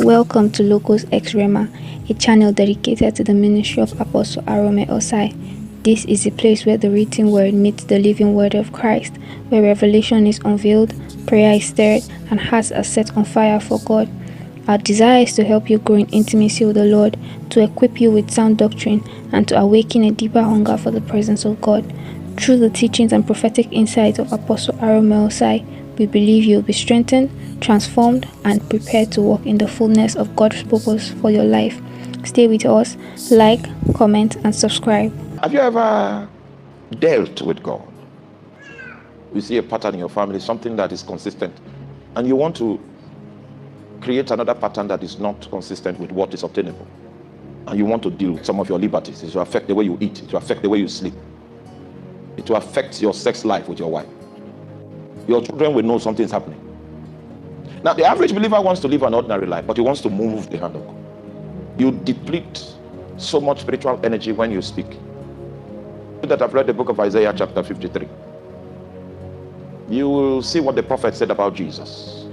Welcome to LOGOS X RHEMA, a channel dedicated to the ministry of Apostle Arome Osayi. This is a place where the written word meets the living word of Christ, where revelation is unveiled, prayer is stirred, and hearts are set on fire for God. Our desire is to help you grow in intimacy with the Lord, to equip you with sound doctrine, and to awaken a deeper hunger for the presence of God. Through the teachings and prophetic insight of Apostle Arome Osayi, we believe you will be strengthened, transformed, and prepared to walk in the fullness of God's purpose for your life. Stay with us, like, comment, and subscribe. Have you ever dealt with God? You see a pattern in your family, something that is consistent, and you want to create another pattern that is not consistent with what is obtainable. And you want to deal with some of your liberties. It will affect the way you eat. It will affect the way you sleep. It will affect your sex life with your wife. Your children will know something is happening. Now, the average believer wants to live an ordinary life, but he wants to move the hand of God. You deplete so much spiritual energy when you speak. That I've read the book of Isaiah chapter 53. You will see what the prophet said about Jesus.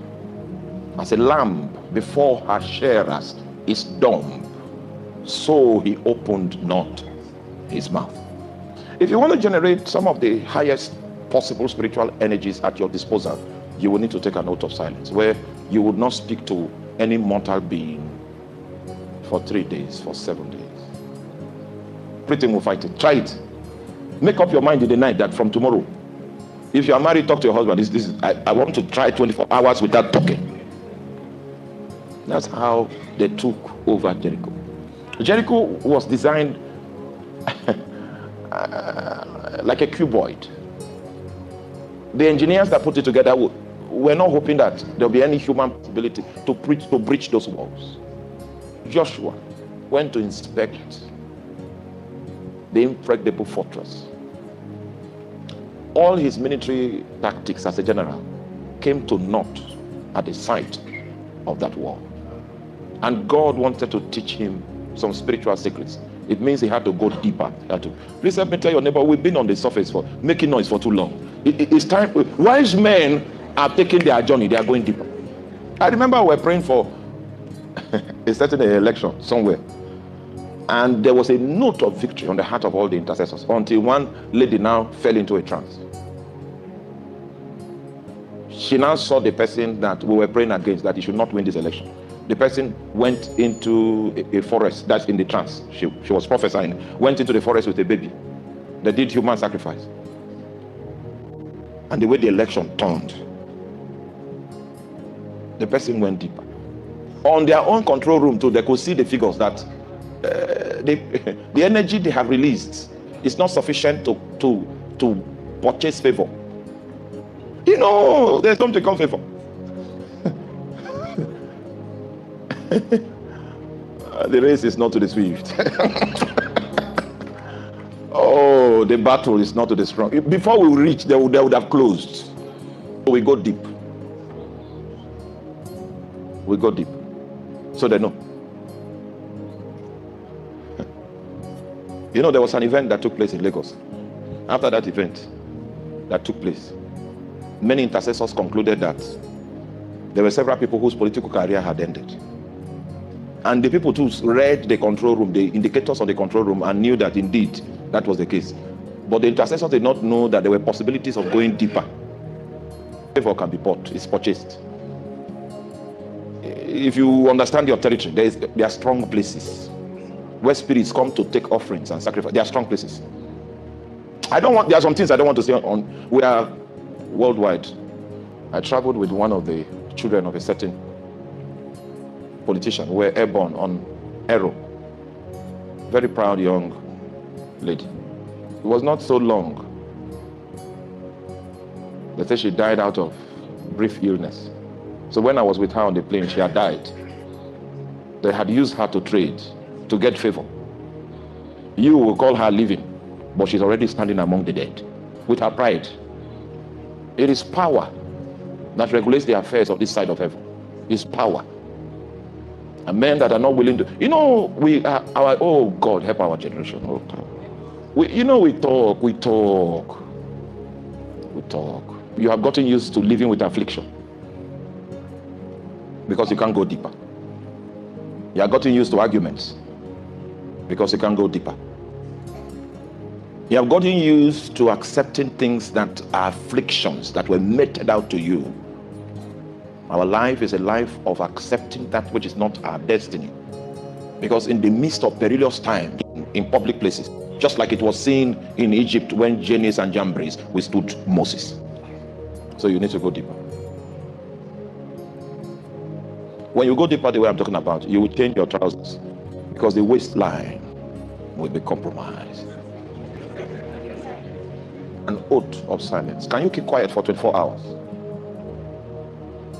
As a lamb before her shearers is dumb, so he opened not his mouth. If you want to generate some of the highest possible spiritual energies at your disposal, you will need to take an oath of silence, where you would not speak to any mortal being for 3 days, for 7 days. Everything will fight it. Try it. Make up your mind in the night that from tomorrow, if you are married, talk to your husband. I want to try 24 hours without talking. That's how they took over Jericho. Jericho was designed like a cuboid. The engineers that put it together were not hoping that there will be any human possibility to breach those walls. Joshua went to inspect the impregnable fortress. All his military tactics as a general came to naught at the sight of that wall. And God wanted to teach him some spiritual secrets. It means he had to go deeper. Please let me tell your neighbor, we've been on the surface for making noise for too long. It's time. Wise men are taking their journey. They are going deeper. I remember we were praying for a certain election somewhere, and there was a note of victory on the heart of all the intercessors until one lady now fell into a trance. She now saw the person that we were praying against, that he should not win this election. The person went into a forest. That's in the trance. She was prophesying. Went into the forest with a baby. They did human sacrifice. And the way the election turned, the person went deeper. On their own control room too, they could see the figures that the energy they have released is not sufficient to purchase favor. You know, there's something to come favor. The race is not to the swift. Oh, the battle is not to the strong. Before we reach, they would have closed. So we go deep. We go deep. So they know. You know, there was an event that took place in Lagos. After that event that took place, many intercessors concluded that there were several people whose political career had ended. And the people too read the control room, the indicators of the control room, and knew that indeed that was the case. But the intercessors did not know that there were possibilities of going deeper. Favor can be bought, it's purchased. If you understand your territory, there are strong places where spirits come to take offerings and sacrifice. There are strong places. There are some things I don't want to say on. We are worldwide. I traveled with one of the children of a certain politician. We were airborne on Aero. Very proud young lady. It was not so long. They say she died out of brief illness. So when I was with her on the plane, she had died. They had used her to trade, to get favor. You will call her living, but she's already standing among the dead with her pride. It is power that regulates the affairs of this side of heaven. It's power. And men that are not willing to, you know, oh God, help our generation. Oh God. We talk. You have gotten used to living with affliction because you can't go deeper. You have gotten used to arguments because you can't go deeper. You have gotten used to accepting things that are afflictions that were meted out to you. Our life is a life of accepting that which is not our destiny. Because in the midst of perilous times, in public places, just like it was seen in Egypt when Jannes and Jambres withstood Moses. So you need to go deeper. When you go deeper the way I'm talking about, you will change your trousers because the waistline will be compromised. An oath of silence. Can you keep quiet for 24 hours?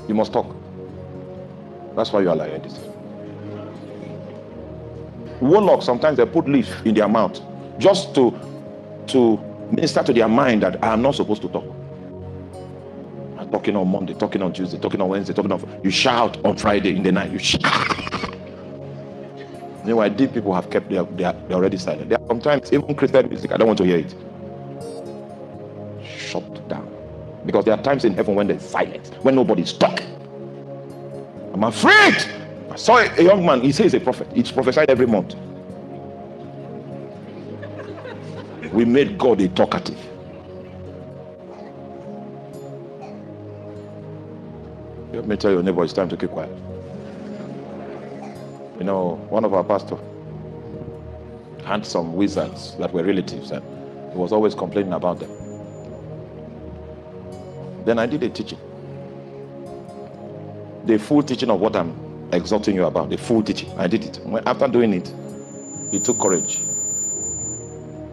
You must talk. That's why you are like this. Warlocks, sometimes they put leaf in their mouth just to minister to their mind that I am not supposed to talk. I'm talking on Monday, talking on Tuesday, talking on Wednesday, talking on... You shout on Friday in the night. You shout. Meanwhile, deep people have kept they're already silent. There are sometimes even Christian music, I don't want to hear it. Shut down. Because there are times in heaven when there's silence, when nobody's talking. I'm afraid. I saw a young man, he says he's a prophet. He's prophesied every month. We made God a talkative. Let me tell your neighbor, it's time to keep quiet. You know, one of our pastors had some wizards that were relatives, and he was always complaining about them. Then I did a teaching. The full teaching of what I'm exhorting you about, the full teaching. I did it. After doing it, he took courage.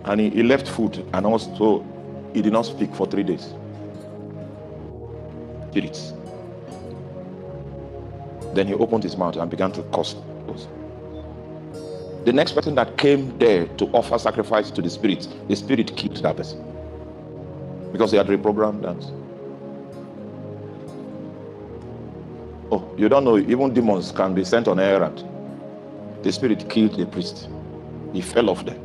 And he left food, and also he did not speak for 3 days. Spirits. Then he opened his mouth and began to curse. The next person that came there to offer sacrifice to the spirit killed that person. Because he had reprogrammed that. Oh, you don't know, even demons can be sent on an errand. The spirit killed the priest. He fell off there.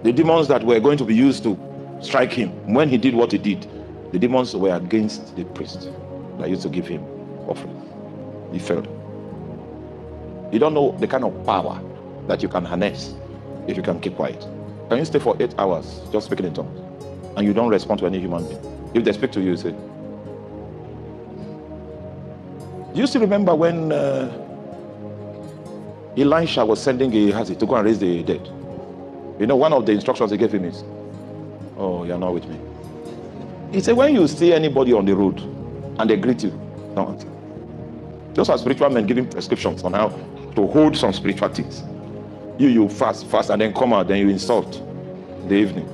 The demons that were going to be used to strike him, when he did what he did, the demons were against the priest that used to give him offering. He fell. You don't know the kind of power that you can harness if you can keep quiet. Can you stay for 8 hours just speaking in tongues and you don't respond to any human being? If they speak to you, you say, do you still remember when Elisha was sending Gehazi to go and raise the dead? You know, one of the instructions he gave him is, oh, you're not with me. He said, when you see anybody on the road and they greet you, don't answer. Those are spiritual men giving prescriptions on how to hold some spiritual things. You fast, and then come out, then you insult in the evening.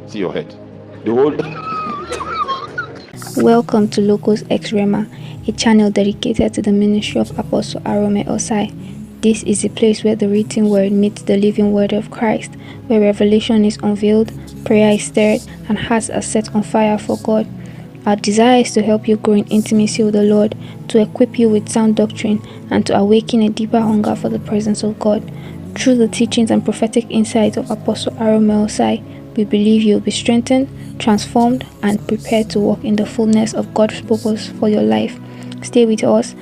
See your head. The whole... Welcome to LOGOS X RHEMA, a channel dedicated to the ministry of Apostle Arome Osayi. This is a place where the written word meets the living word of Christ, where revelation is unveiled, prayer is stirred, and hearts are set on fire for God. Our desire is to help you grow in intimacy with the Lord, to equip you with sound doctrine, and to awaken a deeper hunger for the presence of God. Through the teachings and prophetic insights of Apostle Arome Osayi, we believe you will be strengthened, transformed, and prepared to walk in the fullness of God's purpose for your life. Stay with us